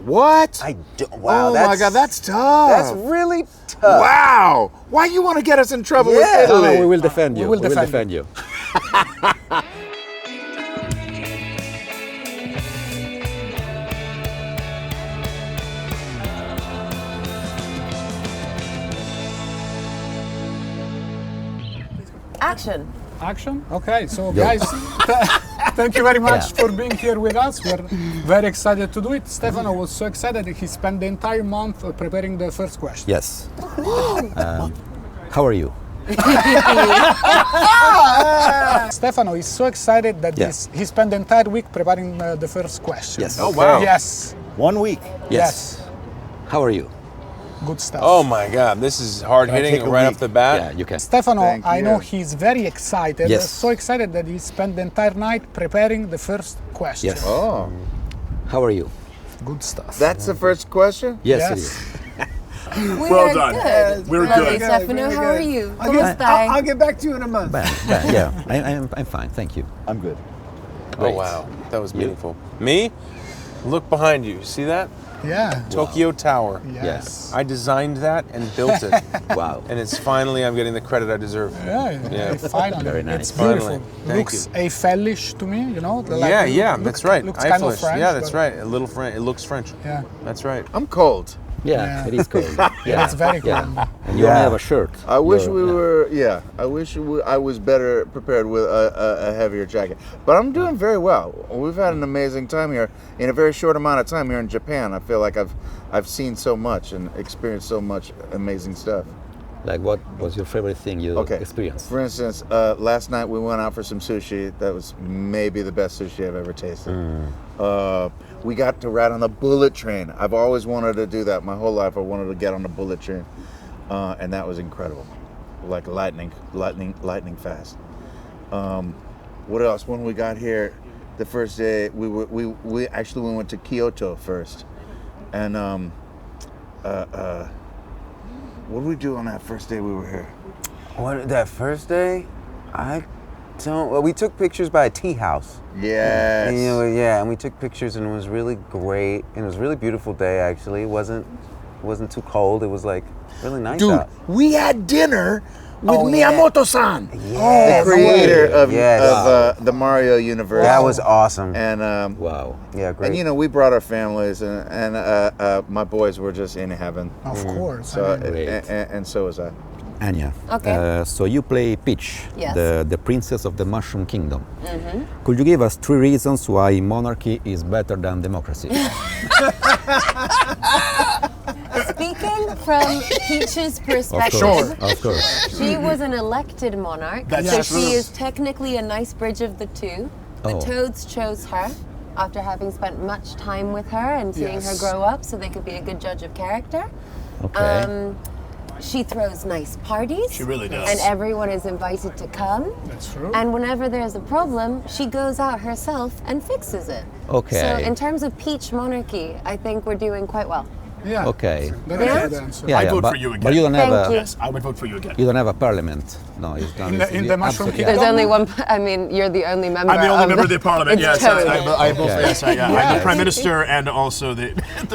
What? I don't. Wow. Oh my God, that's tough. That's really tough. Wow. Why you want to get us in trouble with Yeah. Italy? No, we will defend you. We will defend you. Action. Action? Okay, so guys, thank you very much for being here with us. We're very excited to do it. Stefano was so excited that he spent the entire month preparing the first question. Yes. How are you? Stefano is so excited that he spent the entire week preparing the first question. Yes. Oh, wow. Yes. 1 week. Yes. How are you? Good stuff. Oh my God, this is hard hitting take a right week? off the bat. Yeah, you can. Stefano, Thank I know you. he's very excited. Yes. So excited that he spent the entire night preparing the first question. Yes. Oh. How are you? Good stuff. That's the first question? Yes, it is. We Well are done. good. We're Lovely, good. Stefano. How are you? ¿Cómo I'll estás? get back to you in a month. Yeah, I'm fine, thank you. I'm good. Oh Great. wow, that was meaningful. Me? Look behind you. See that? Yeah. Tokyo Tower. Yes. I designed that and built it. Wow. And it's finally I'm getting the credit I deserve. Yeah, finally. Very nice. It's beautiful. Finally. Thank Looks Eiffelish to me, you know? Yeah, that's right. Looks kind of Eiffelish. French. Yeah, that's but- right. A little French. It looks French. Yeah. That's right. I'm cold. Yeah, it is cold. Yeah, It's very cool. And you only have a shirt. I wish You're- we were, I wish I was better prepared with a heavier jacket. But I'm doing very well. We've had an amazing time here in a very short amount of time here in Japan. I feel like I've seen so much and experienced so much amazing stuff. Like, what was your favorite thing you Okay. experienced? For instance, last night we went out for some sushi. That was maybe the best sushi I've ever tasted. We got to ride on the bullet train. I've always wanted to do that. My whole life I wanted to get on the bullet train. And that was incredible. Like lightning fast. What else? When we got here, the first day we actually went to Kyoto first. And what did we do on that first day we were here? What, that first day? I don't. Well, we took pictures by a tea house. Yes. And, and we took pictures, and it was really great. And it was a really beautiful day, actually. It wasn't too cold. It was like really nice Dude, out. we had dinner with Oh, yeah. Miyamoto-san, Yes. the creator of Yes. the Mario universe. That was awesome. And Wow. Yeah, great. and you know, we brought our families, and my boys were just in heaven. Of course. So I mean, Great. and so was I. Anya, Okay. so you play Peach, Yes. the princess of the Mushroom Kingdom. Could you give us 3 reasons why monarchy is better than democracy? Speaking from Peach's perspective, Of course. she was an elected monarch, That's so true. she is technically a nice bridge of the two. The Oh. Toads chose her after having spent much time with her and seeing her Yes. grow up, so they could be a good judge of character. Okay. She throws nice parties. She really does. And everyone is invited to come. That's true. And whenever there's a problem, she goes out herself and fixes it. Okay. So in terms of Peach monarchy, I think we're doing quite well. yeah. Okay. That's Yeah? a good answer. Yeah, I'd vote but, for you again. But you don't have Thank a you. Yes, I would vote for you again. you don't have a parliament. No, it's done. In the Mushroom absolutely- Kingdom? There's only one. I mean, you're the only member. I'm the only of member of the parliament. It's Yes, Toad. I vote for yes. I'm the Yeah. prime minister and also the.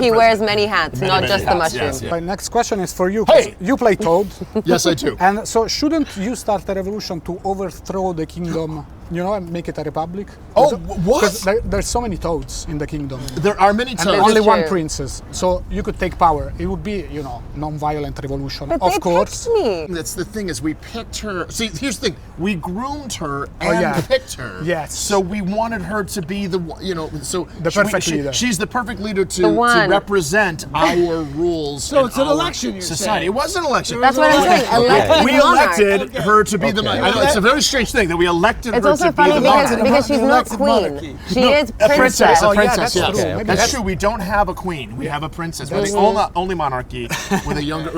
He wears many hats, not many just the hats, mushroom. yes, yeah. My next question is for you. 'cause Hey! You play Toad. Yes, I do. And so shouldn't you start a revolution to overthrow the kingdom, you know, and make it a republic? Oh, what? Because there's so many Toads in the kingdom. There are many And times. only That's one true. princess. So you could take power. It would be, you know, non-violent revolution. But of they course. picked me. That's the thing is we picked her. See, here's the thing: we groomed her and yeah. picked her. Yes. So we wanted her to be the, so The perfect leader. She's the perfect leader The to one. represent our rules. So and it's an our election, you're society. saying? It was an election. That's what I'm saying. Elected We monarch. elected her to be the. I know it's a very strange thing that we elected It's her also to be funny the because, monarch. because she's not Elected queen. monarchy. She is A princess, princess. a Oh, yeah, princess, that's yes. true. Maybe That's that's- true. We don't have a queen. We have a princess. We're the only monarchy with a younger.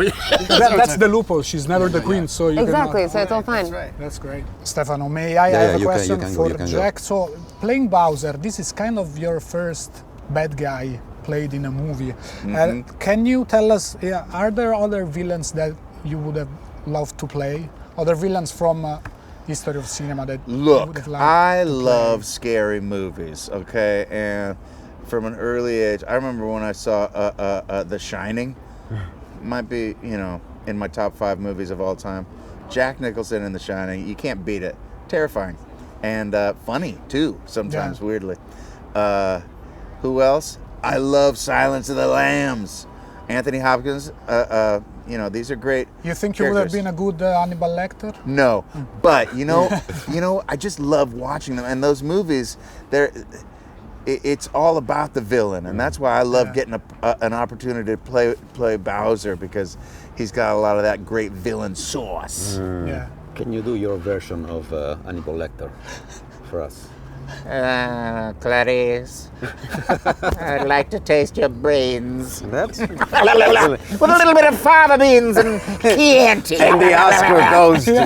That's the loophole. She's never the queen, so you Exactly, cannot. so it's all fine. That's great. Stefano, may I Yeah, have yeah, a you can- question you can go, for you can go. Jack? So, playing Bowser, this is kind of your first bad guy played in a movie. Can you tell us, are there other villains that you would have loved to play? Other villains from history of cinema that you would Look, have liked I to play? love scary movies, okay? And from an early age. I remember when I saw The Shining. Might be, in my top 5 movies of all time. Jack Nicholson in The Shining. You can't beat it. Terrifying. And funny, too, sometimes, weirdly. Who else? I love Silence of the Lambs. Anthony Hopkins. These are great. You think you would have been a good Hannibal Lecter? No, but I just love watching them. And those movies, it's all about the villain, and that's why I love getting an opportunity to play Bowser, because he's got a lot of that great villain sauce. Yeah. Can you do your version of Hannibal Lecter for us? Clarice, I'd like to taste your brains. That's With a little bit of fava beans and Chianti. and the Oscar goes to.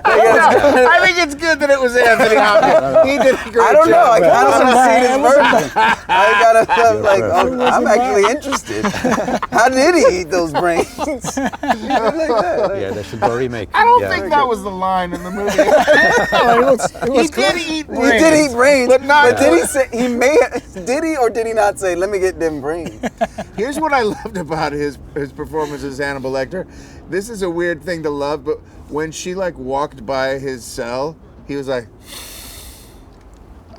I think it's good that it was Anthony Hopkins. He did a great I don't know. job. I kind of want to see this version. I gotta like. I'm actually interested. How did he eat those brains? Yeah, they should do a remake. I don't think that was the line in the movie. He did eat brains. He did eat brains, but not. did he say he may? Did he or did he not say? Let me get them brains. Here's what I loved about his performance as Hannibal Lecter. This is a weird thing to love, but when she walked by his cell, he was like,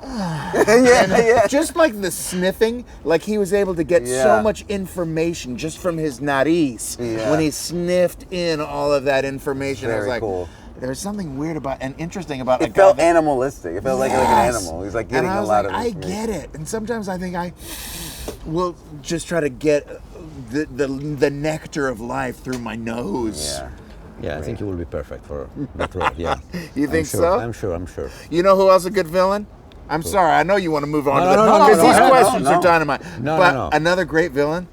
yeah. just like the sniffing, like he was able to get so much information just from his nariz when he sniffed in all of that information. I was Very like, cool. there's something weird about and interesting about It felt animalistic. It felt like an animal. He's like getting and I was a lot like, of. I get it, and sometimes I think I will just try to get the nectar of life through my nose. Yeah. Yeah, I think you will be perfect for that role. Yeah. You think so? I'm sure. You know who else is a good villain? I'm sorry, I know you want to move on No, to no, that no, because no, these no, questions no. are dynamite. No, but no. another great villain,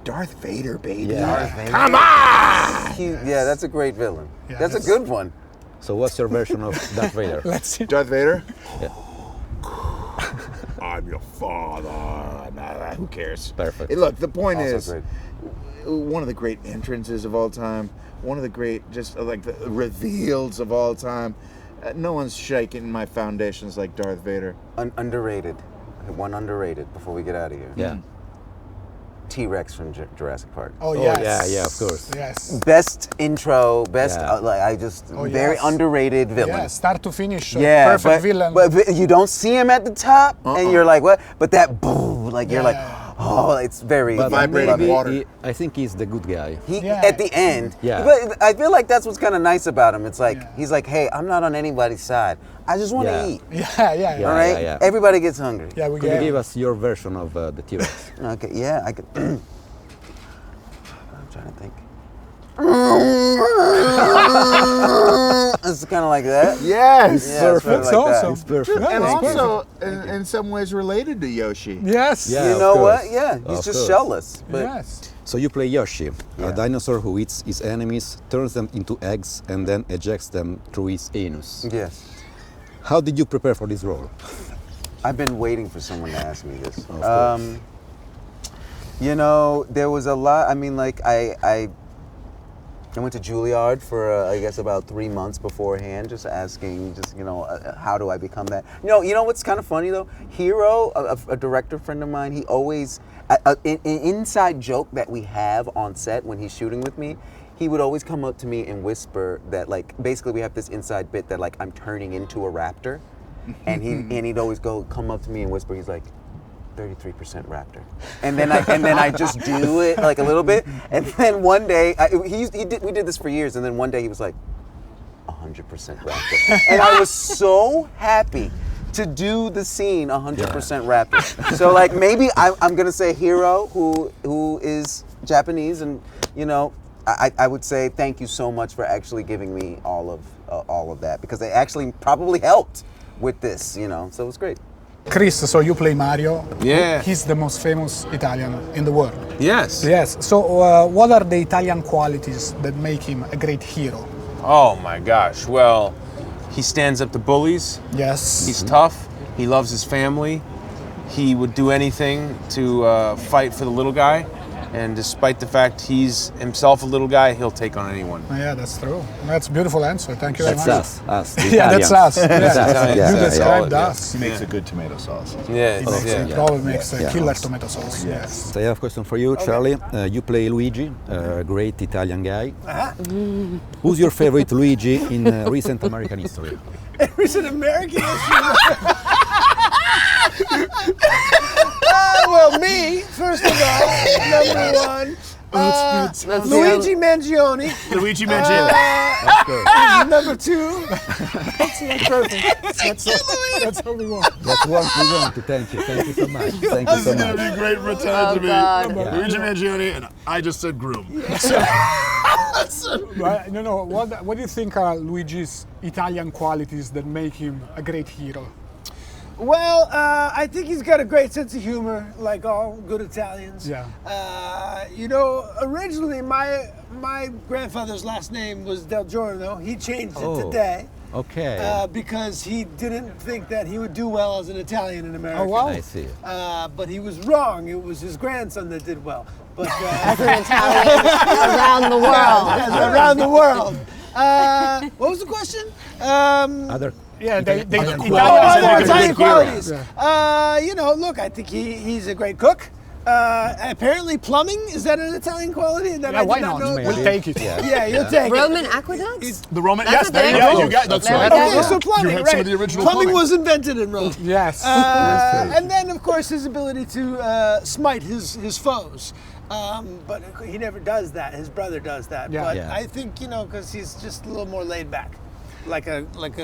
Darth Vader, baby. Yeah. Come on! That's a great villain. Yeah, that's a good one. So what's your version of Darth Vader? Let's see. Darth Vader? Yeah. I'm your father. Nah, who cares? Perfect. Hey, look, the point Also is, great. one of the great entrances of all time, one of the great, just like the reveals of all time. No one's shaking my foundations like Darth Vader. Underrated. One underrated before we get out of here. Yeah. T-Rex from Jurassic Park. Oh, yes. yeah, of course. Yes. Best intro, best Yeah. very underrated villain. Yeah, start to finish. Yeah, Perfect villain. but you don't see him at the top, and you're like, what? But that boom, you're like, oh, it's very But vibrating maybe water. I think he's the good guy. At the end. Yeah. But I feel like that's what's kind of nice about him. It's like he's like, hey, I'm not on anybody's side. I just want to Yeah. eat. Yeah. All right. yeah. Everybody gets hungry. Yeah, we Could you get give us your version of the T-Rex? Okay. Yeah, I could. I'm trying to think. It's kind of like that. Yes! Yeah, it's Perfect. like that. Also. It's perfect. And That's also, in some ways, related to Yoshi. Yes. Yeah. You of know course. what? Yeah, he's Of just course. shellless. But Yes. So you play Yoshi, Yeah. a dinosaur who eats his enemies, turns them into eggs, and then ejects them through his anus. yes, How did you prepare for this role? I've been waiting for someone to ask me this. Of course. There was a lot. I mean, I went to Juilliard for I guess about 3 months beforehand, just asking, how do I become that? You know what's kind of funny though? Hero, a director friend of mine, he always an inside joke that we have on set when he's shooting with me. He would always come up to me and whisper that basically we have this inside bit that I'm turning into a raptor, and he'd always come up to me and whisper. He's like, 33% raptor, and then I just do it a little bit, and then one day we did this for years, and then one day he was like 100% raptor, and I was so happy to do the scene 100% raptor. So maybe I'm gonna say Hero, who is Japanese, and I would say thank you so much for actually giving me all of that, because they actually probably helped with this, so it was great. Chris, so you play Mario. Yeah. He's the most famous Italian in the world. Yes. Yes. So what are the Italian qualities that make him a great hero? Oh my gosh. Well, he stands up to bullies. Yes. He's tough. He loves his family. He would do anything to fight for the little guy. And despite the fact he's himself a little guy, he'll take on anyone. Yeah, that's true. That's a beautiful answer. Thank you very That's much. us. The Yeah, that's Italians. us. Yeah. That's us. Yeah, You yeah, described yeah. us. He makes a good tomato sauce. Yeah, He makes yeah. it probably makes a Yeah. killer tomato sauce. Yes. So I have a question for you, Charlie. You play Luigi, a great Italian guy. Who's your favorite Luigi in recent American history? Recent American history. Well, me, first of all, number one. Luigi Mangione. Luigi Mangione. Number two. That's perfect. That's what we want. That's what we want to thank you. Thank you so much. Thank you so This is going to much. be great for time to me. God. Luigi Mangione, and I just said groom. No. What do you think are Luigi's Italian qualities that make him a great hero? Well, I think he's got a great sense of humor, like all good Italians. Yeah. Originally my grandfather's last name was Del Giorno. He changed it today. Okay. Because he didn't think that he would do well as an Italian in America. Oh, wow. I see. But he was wrong. It was his grandson that did well. But As an Italian around the world. around the world. What was the question? Other. Yeah, they Italian Oh, qualities. other a Italian good hero. qualities. Look, I think he's a great cook. Apparently, plumbing is that an Italian quality? That Yeah, I did why not not? know We'll about? take it. Yeah, you'll take it. Roman aqueducts? The Roman, That's yes, a there you thing. go. You got that's There right. we go. Okay, so plumbing, You had right? some of the original plumbing plumbing. was invented in Rome. Yes. And then, of course, his ability to smite his foes. But he never does that. His brother does that. Yeah. But Yeah. I think, because he's just a little more laid back, like a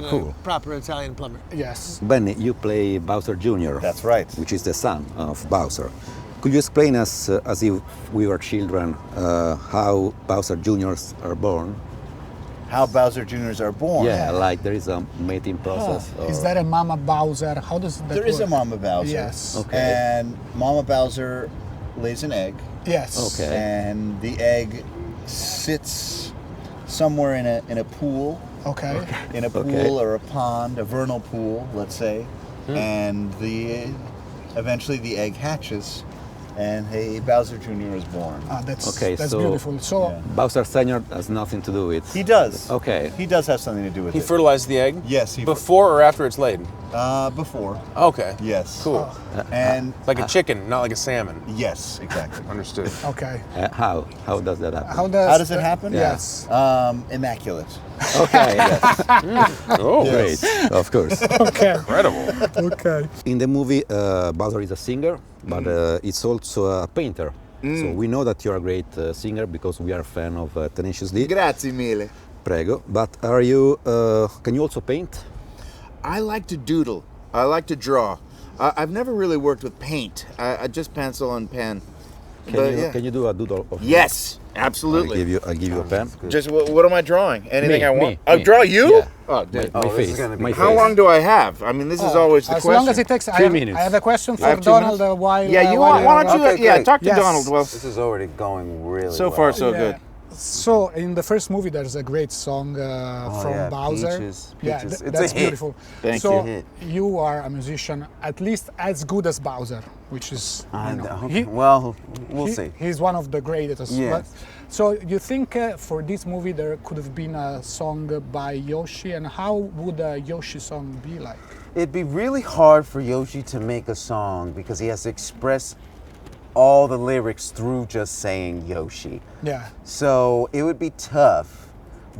Cool. proper Italian plumber. Yes. Benny, you play Bowser Jr. That's right. Which is the son of Bowser. Could you explain us, as if we were children, how Bowser Juniors are born? How Bowser Juniors are born. Yeah, like there is a mating process. Is or- that a Mama Bowser? How does that There is a work? Mama Bowser. Yes. Okay. And Mama Bowser lays an egg. Yes. Okay. And the egg sits somewhere in a pool. Okay. In a pool Okay. or a pond, a vernal pool, let's say. And eventually the egg hatches and Bowser Jr. is born. That's Okay, that's so- beautiful. So Yeah. Bowser Senior has nothing to do with. He does. Okay. He does have something to do with He it. fertilized the egg? Yes, he Before or after it's laid? before. Okay. Yes. Cool. And Like a chicken, not like a salmon. yes, exactly. Understood. okay. How? How does that happen? How Does it happen? Yes. Immaculate. Okay. Oh, Great. Of course. Okay. incredible. Okay. In the movie, Bowser is a singer, but it's also a painter. So we know that you're a great singer because we are a fan of Tenacious D. Grazie mille. Prego. But are you? Can you also paint? I like to doodle. I like to draw. I've never really worked with paint. I just pencil and pen. Can you do a doodle of? Yes, absolutely. I'll give you a pen. Just what am I drawing? Anything Me, I want? me, I'll me. draw you? Yeah. Oh, dude. My this is face. gonna be My How face. long do I have? I mean, this is always the As question. long as it takes. 3 minutes. I have a question I for have 2 Donald minutes? while. Yeah, you while want? Why don't you? Okay, Yeah, great. talk to Yes. Donald. Well, This is already going really so well. far so Yeah. good. So in the first movie, there's a great song from yeah, Bowser. Peaches, Yeah, Peaches. It's a that's hit. beautiful. Thank so you. you are a musician at least as good as Bowser, which is Well, we'll see. He's one of the greatest. Yes. But- so you think for this movie there could have been a song by Yoshi, and how would a Yoshi song be like? It'd be really hard for Yoshi to make a song because he has to express all the lyrics through just saying Yoshi. Yeah. So it would be tough.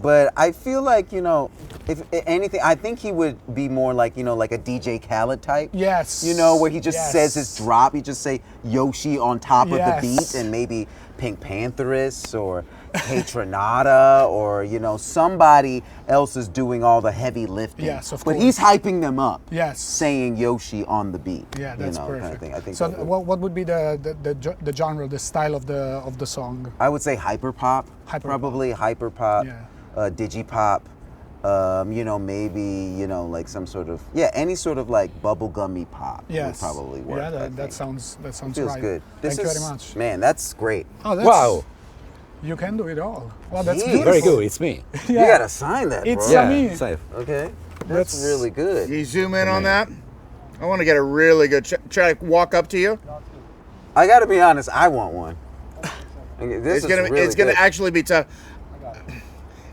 But I feel like, if anything, I think he would be more like, like a DJ Khaled type. Yes. Where he just says his drop. He just say Yoshi on top of the Yes. beat, and maybe Pink Pantheress or Hey Tronada or, somebody else is doing all the heavy lifting. Yes, of But course. he's hyping them up. Yes. Saying Yoshi on the beat. Yeah, that's Kind of perfect. thing. I think so. that would- What would be the genre, the style of the song? I would say hyper pop. Hyper Probably hyper pop. Yeah. Digi pop. Maybe like some sort of any sort of like bubblegummy pop Yes. would probably work. Yeah, I that think. sounds feels right. good. Thank you very much. Man, that's great. Oh, that's, Wow. You can do it all. Well, that's Jeez. beautiful. Very good. It's me. You gotta sign that, It's bro. a me. Safe. Okay. That's- That's really good. Can you zoom in on that? I want to get a really good. Should I walk up to you? I gotta be honest, I want one. This It's gonna actually be tough.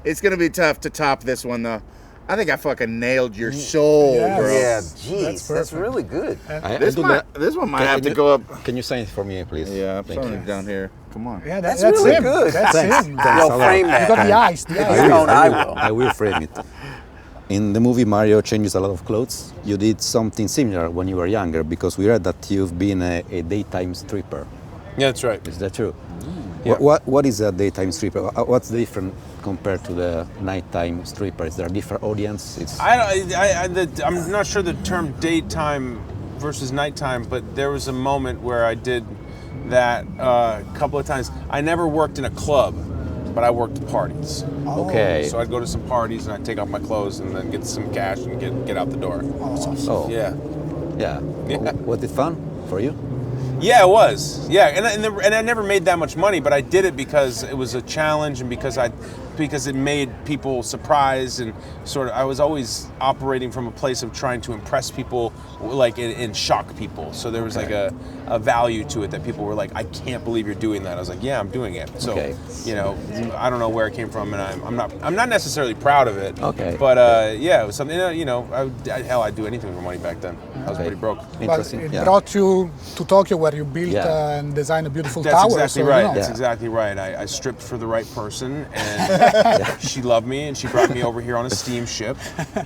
It's gonna be tough to top this one though. I think I fucking nailed your soul, bro. Yeah, jeez, that's really good. This one might have to go up. Can you sign it for me, please? Yeah, I'm Thank sorry, you. down here. Come on. Yeah, That's that's really him. good. That's Thanks. him. Thanks. Yo, frame You that. got the eyes. The eyes. I will. I will. I will frame it. In the movie, Mario changes a lot of clothes. You did something similar when you were younger, because we read that you've been a daytime stripper. Yeah, that's right. Is that true? Yeah. What is a daytime stripper? What's different compared to the nighttime stripper? Is there a different audience? I'm not sure the term daytime versus nighttime, but there was a moment where I did that a couple of times. I never worked in a club, but I worked parties. Okay. So I'd go to some parties and I'd take off my clothes and then get some cash and get out the door. Oh. Yeah. Yeah. Yeah. Was it fun for you? Yeah, it was. Yeah, and I never made that much money, but I did it because it was a challenge and because it made people surprised and sort of. I was always operating from a place of trying to impress people, like and shock people. So there was like a value to it that people were like, "I can't believe you're doing that." I was like, "Yeah, I'm doing it." So I don't know where it came from, and I'm not necessarily proud of it. Okay. But yeah, it was something. I'd do anything for money back then. I was pretty broke. But Interesting. it Yeah. brought you to Tokyo, where you built Yeah. and designed a beautiful That's tower. exactly so, right. you know. That's exactly right. I stripped for the right person, and she loved me, and she brought me over here on a steamship,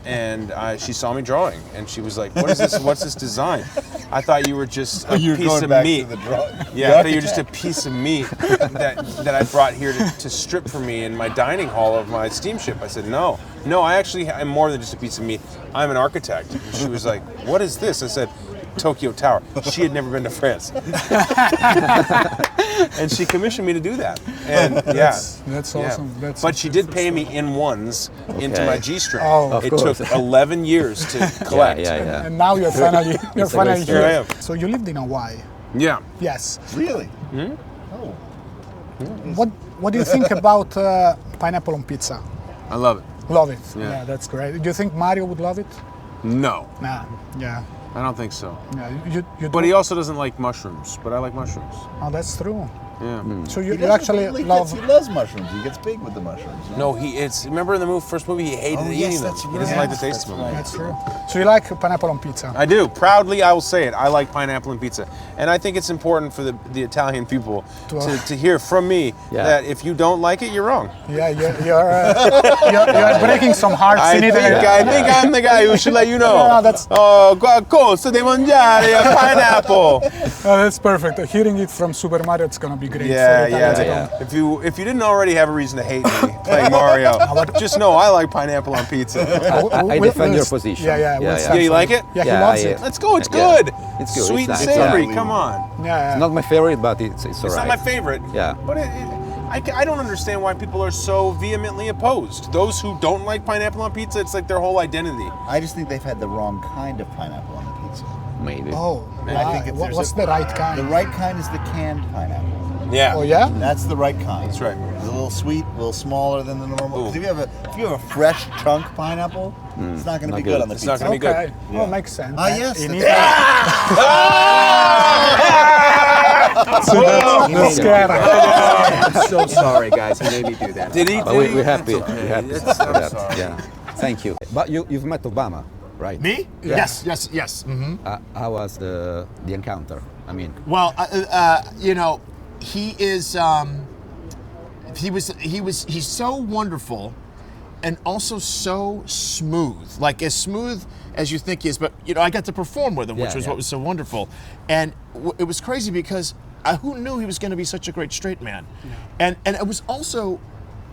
and she saw me drawing, and she was like, "What is this? What's this design?" I thought you were just a piece of meat. Yeah, I thought you were just a piece of meat that I brought here to strip for me in my dining hall of my steamship. I said, "No, I actually am more than just a piece of meat. I'm an architect." And she was like, "What is this?" I said, "Tokyo Tower." She had never been to France. And she commissioned me to do that. And That's awesome. That's but she did pay me in ones into my G-string. Oh. Of It course. took 11 years to collect. Yeah. And now you're finally Here I here. am. So you lived in Hawaii. Yeah. Yes. Really? What do you think about pineapple on pizza? I love it. Love it. Yeah. Yeah, that's great. Do you think Mario would love it? No, Nah. Yeah. I don't think so. Yeah. You But do- he also doesn't like mushrooms, but I like mushrooms. Oh, that's true. Yeah. So you actually love. He loves mushrooms. He gets big with the mushrooms. No, remember in the first movie he hated eating them. He doesn't like the taste of them. That's true. So you like pineapple on pizza? I do. Proudly, I will say it. I like pineapple and pizza. And I think it's important for the Italian people to hear from me that if you don't like it, you're wrong. Yeah, you're breaking some hearts I in think, Italy. I think I'm the guy who should let you know. No, that's- Oh, cosa di mangiare a pineapple. That's perfect. Hearing it from Super Mario, it's gonna be great. Yeah, for Italians at yeah. home. If you didn't already have a reason to hate me playing Mario, just know I like pineapple on pizza. I defend your position. Yeah. Yeah, you like it? Yeah, he Yeah, loves I- it. Let's go. It's Yeah. good. It's good. Sweet It's and nice. savory. Yeah. Come on. Yeah. It's not my favorite, but it's It's alright. not my favorite. Yeah. But I don't understand why people are so vehemently opposed. Those who don't like pineapple on pizza, it's like their whole identity. I just think they've had the wrong kind of pineapple on the pizza. Maybe. Oh, I think if there's what's the right kind? The right kind is the canned pineapple. Yeah. Oh yeah. That's the right kind. That's right. It's a little sweet, a little smaller than the normal. Ooh. 'Cause if you have a fresh chunk pineapple, it's not going to not be good good. on the It's pizza. not gonna be good. Okay. Oh, makes sense. Ah, yes. In that's- Italy, that's scary. I'm so sorry, guys. He made me do that. Did he? But we're happy. We're happy for that. Yeah. Thank you. But you've met Obama, right? Me? Yes. Mm-hmm. How was the encounter? I mean, Well, he is. He's so wonderful, and also so smooth. Like as smooth as you think he is. But I got to perform with him, which was what was so wonderful, and it was crazy because who knew he was going to be such a great straight man, and it was also.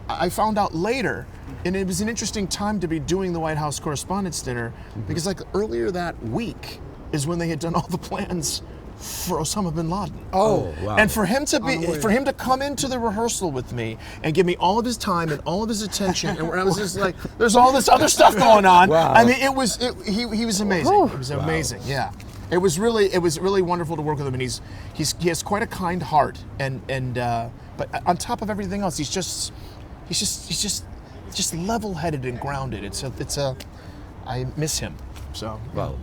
I found out later, and it was an interesting time to be doing the White House Correspondents' Dinner because, like, earlier that week is when they had done all the plans for Osama bin Laden. Oh, wow. And for him to come into the rehearsal with me and give me all of his time and all of his attention, and I was just like, "There's all this other stuff going on." Wow. I mean, he was amazing. It was amazing. Yeah. It was really wonderful to work with him, and he has quite a kind heart, and but on top of everything else, he's just level-headed and grounded. I miss him. So wow,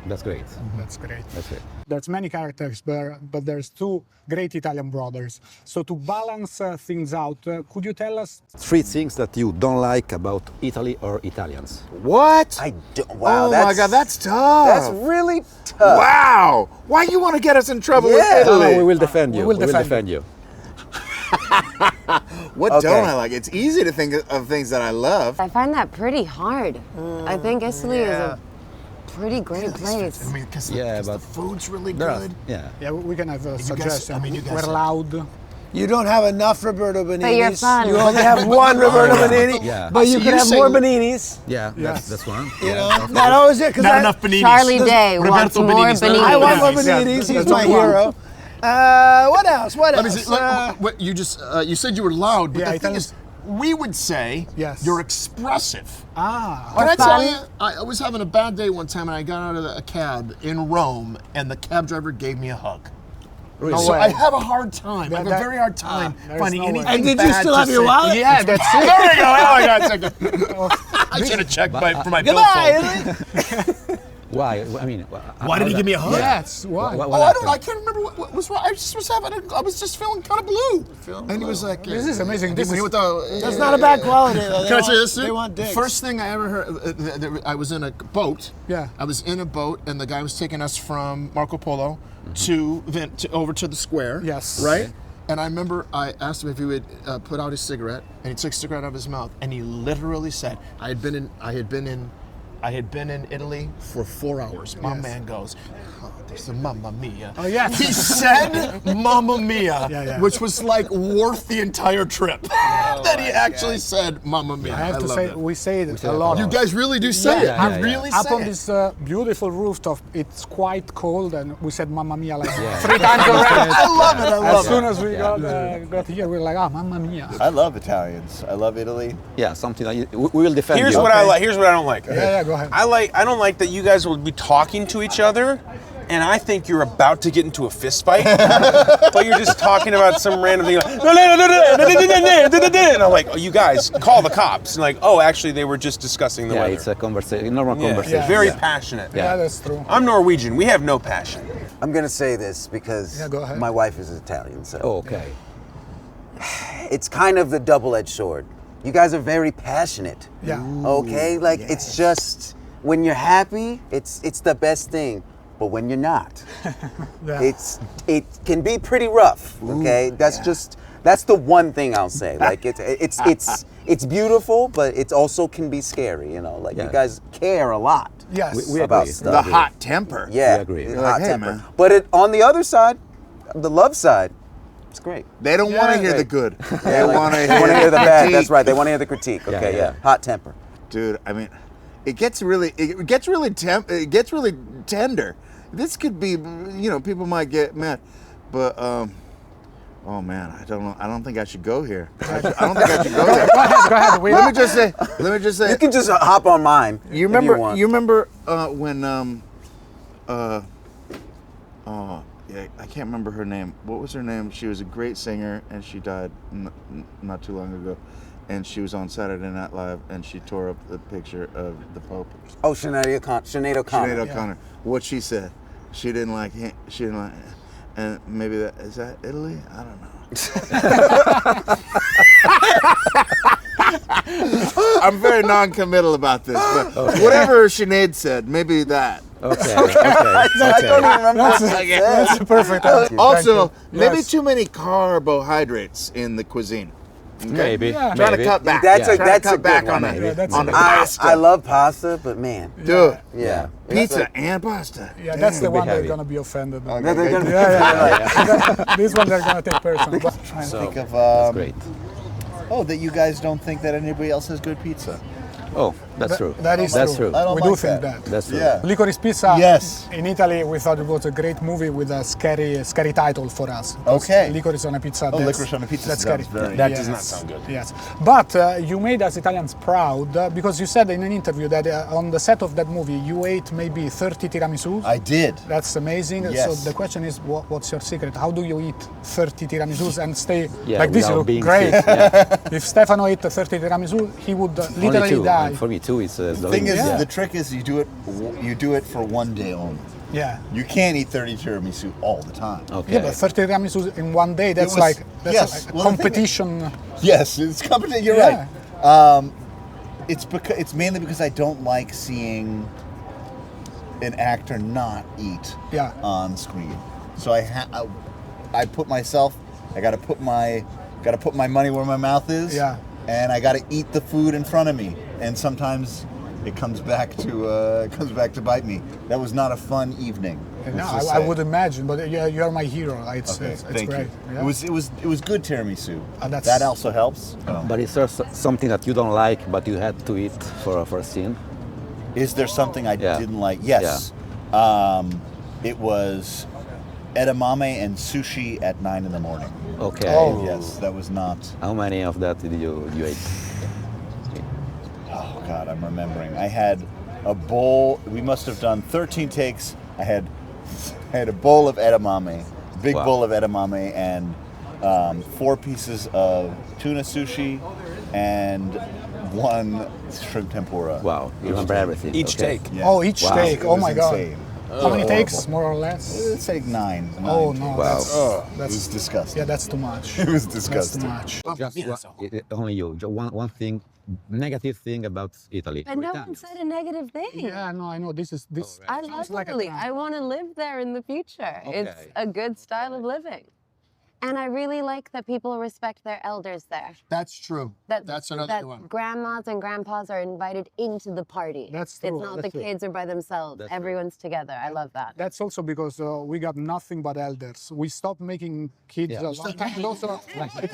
that's great. That's great. That's great. There's many characters, but there's two great Italian brothers. So to balance things out, could you tell us 3 things that you don't like about Italy or Italians. What? I do, wow, Oh my God, that's tough. That's really tough. Wow. Why you want to get us in trouble with Yeah. Italy? No, we will defend you. we will defend you. What Okay. don't I like? It's easy to think of things that I love. I find that pretty hard. I think Italy is a pretty great place. I mean, because Yeah, the but food's really There are- good. yeah. Yeah, we can have a guys- suggestion. I mean, you guys We're have- loud. You don't have enough Roberto Beninis. you're fun. You only have one Roberto Benini, Yeah. but you So could you have say- more Beninis. Yeah, Yes. that's one. You know, not always it. Not enough Beninis. Charlie Day wants Roberto more Benini's not Beninis. I want more Beninis. Beninis. He's that's my one. hero. What else? What Let me else? see. What you just you said you were loud, but Yeah, the thing Italians- is, we would say Yes. you're expressive. Ah, Can I fun. tell you? I was having a bad day one time, and I got out of a cab in Rome, and the cab driver gave me a hug. no So way. I have a hard time. I have a That- very hard time there's finding no way. anything And did you bad still to have your say. wallet? Yeah, that's it. There we go. Oh my God, second. I should have checked for my Goodbye. billfold. Why? I mean, Why did he give me a hug? Yes, why? What Oh, I don't. I happened? can't remember what was wrong. I just was I was just feeling kind of blue. And he was like, This is amazing. This When he is- went to- That's not a bad quality, though. They Can I want- say this? They dude? want dicks. First thing I ever heard, I was in a boat. Yeah. I was in a boat, and the guy was taking us from Marco Polo to over to the square. Yes. Right. And I remember I asked him if he would put out his cigarette, and he took a cigarette out of his mouth, and he literally said, "I had been in Italy for 4 hours." My man goes, "Oh, there's a Mamma Mia." Oh, yes. He said Mamma Mia, Yeah. which was like worth the entire trip. That he actually said Mamma Mia. I have to love say, it. we say it a lot. You guys really do say Yeah, it. You really Up say on it. this beautiful rooftop, it's quite cold, and we said "Mamma Mia" like 3 times already. I love it. I As love soon it. as we got here, we were like, "Ah, Mamma Mia!" I love Italians. I love Italy. Yeah, something like we will defend Here's you. what I like. Here's what I don't like. Yeah, go ahead. I don't like that you guys will be talking to each other, and I think you're about to get into a fist fight, but you're just talking about some random thing. And I'm like, oh, you guys call the cops. And like, oh, actually, they were just discussing the Yeah, weather. it's a conversation, normal conversation. Very Yeah. passionate. Yeah, that's true. I'm Norwegian. We have no passion. I'm gonna say this because Yeah, go ahead. my wife is Italian, so Oh, okay. it's kind of the double-edged sword. You guys are very passionate. Yeah. Okay, like it's just when you're happy, it's the best thing. But when you're not, Yeah. it can be pretty rough. Okay, that's the one thing I'll say. Like it's beautiful, but it also can be scary. You know, like you Yeah. guys care a lot Yes. We about agree. stuff. The hot temper. Yeah, We agree. it's You're hot like, hey, temper. man. But on the other side, the love side, it's great. They don't want to hear the Great. good. They want to They want to hear the bad. critique. That's right. They want to hear the critique. Okay, yeah. Hot temper. Dude, I mean, it gets really tender. This could be, people might get mad, but oh man, I don't know. I don't think I should go here. I don't think I should go there. Go ahead. Let me just say. You can just hop on mine. You if remember? want. You remember when yeah, I can't remember her name. What was her name? She was a great singer, and she died not too long ago. And she was on Saturday Night Live, and she tore up the picture of the Pope. Oh, Sinead O'Connor. Sinead O'Connor. What she said, she didn't like him. She didn't like, and maybe is that Italy? I don't know. I'm very non-committal about this, but whatever Sinead said, maybe that. Okay. I don't even remember what that said. That's a perfect answer. Also, Thank you. maybe Yes. too many carbohydrates in the cuisine. Okay? Maybe. Yeah. Trying to maybe. cut back. That's Trying to that's a cut back good on one. the, Yeah, that's on a the good pasta. I love pasta, but man, Dude, yeah. pizza and pasta. Yeah, that's the Could be one they're heavy. gonna be offended. by. They're gonna- Yeah. This one they're gonna take personal. But fine. Think of That's great. that you guys don't think that anybody else has good pizza. Oh, that's true. That is That's true. true. I don't We do like think that. that. That's true. Yeah. Licorice Pizza. Yes. In Italy, we thought it was a great movie with a scary title for us. Okay. Licorice on a pizza. Oh, that's- Licorice on a Pizza That's sounds scary. very- That does not sound good. Yes, but you made us Italians proud because you said in an interview that on the set of that movie you ate maybe 30 tiramisus. I did. That's amazing. Yes. So the question is, what's your secret? How do you eat 30 tiramisus and stay Yeah, like this? You without look being great. sick, yeah. If Stefano ate 30 tiramisu, he would Only literally two. die. And for me, two is The thing is, Yeah. the trick is you do it for one day only. Yeah. You can't eat 30 tiramisu all the time. Okay. Yeah, but 30 tiramisu in one day, that's was- like that's yes. a Well, the thing competition. Yes, it's competition. You're Yeah. right. It's mainly because I don't like seeing an actor not eat Yeah. on screen. So I put myself. I got to put my money where my mouth is. Yeah. And I got to eat the food in front of me. And sometimes it comes back to bite me. That was not a fun evening. No, let's just I say. would imagine, but yeah, you're my hero. It's Thank great. you. Yeah. It was good tiramisu. That's- That also helps. But is there something that you don't like but you had to eat for a scene? Is there something I Yeah. didn't like? Yes. It was edamame and sushi at 9 in the morning. Okay. Oh. Yes, that was not. How many of that did you eat? Oh God, I'm remembering. I had a bowl. We must have done 13 takes. I had a bowl of edamame, big Wow. bowl of edamame, and 4 pieces of tuna sushi, and 1 shrimp tempura. Wow, you remember everything. Each okay. take. Yeah. Oh, each Wow. take. It Oh was my god. insane. How many Horrible. takes, more or less? Let's take 9. Oh Nine. no, Wow. that's It was that's disgusting. yeah, that's too much. It was That's too disgusting. much. Only you. One thing, negative thing about Italy. But no one said a negative thing. Yeah, no, I know. This. I love sounds like a Italy. plan. I want to live there in the future. It's Okay. a good style of living. And I really like that people respect their elders there. That's true. That's another that one. grandmas and grandpas are invited into the party. That's true, It's not that's the true. kids are by themselves. That's true. Everyone's together. I love that. That's also because we got nothing but elders. We stopped making kids Yeah. a long time ago. So it's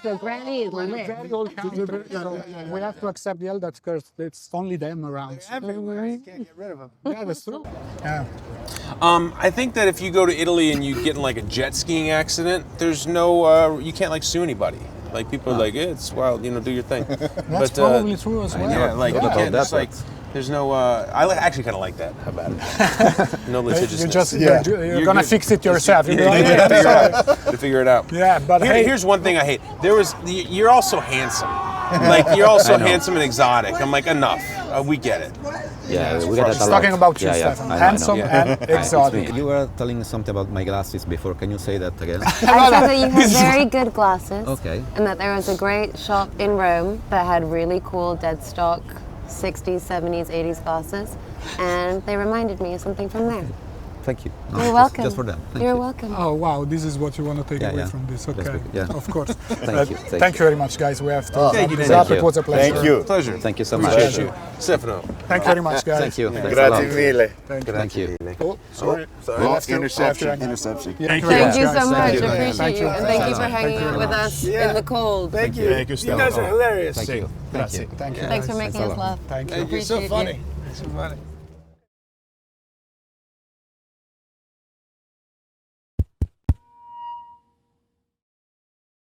So Granny is lit. very old country, so we have to accept the elders because it's only them around. Everywhere. You can't get rid of them. Yeah, that's true. Yeah. I think that if you go to Italy and you get in like a jet skiing accident, there's no, you can't like sue anybody. Like people are like, it's wild, do your thing. That's probably true as well. Yeah, like you thought can't about just that, like, there's no, actually kind of like that about it. No litigiousness. You're gonna fix it yourself. You're Yeah, gonna to figure it out. Yeah, but hey, Here's one thing I hate. You're also handsome. Like you're also handsome and exotic. I'm like, enough. We get it. Yeah, we got that a He's lot. talking about you, yeah, Stefan. I know, Handsome I know. and Yeah, exotic. it's me. You were telling something about my glasses before. Can you say that again? I said that you had very good glasses. Okay. And that there was a great shop in Rome that had really cool dead stock 60s, 70s, 80s glasses. And they reminded me of something from there. Thank you. No, You're welcome. Just for them. Thank You're you. welcome. Oh wow, this is what you want to take Yeah, away yeah. from this. That's Okay, good, yeah. of course. Thank you. Thank you very much, guys. We have to. Thank you, wrap Daniel. up. It was a pleasure. Thank you. Pleasure. Thank you so much. Appreciate you. Stefano. Thank you very much, guys. Thank you. Thanks a lot. Grazie mille. Thank you. Oh, sorry. Interception. Interception. Thank you so much. you. Appreciate Thank you. you. And thank you for hanging out with us in the cold. Thank you. Thank you, You guys are hilarious. Thank you. Thank you. Thank you. Thanks for making us laugh. Thank you. You're so Appreciate funny. you. You're so funny.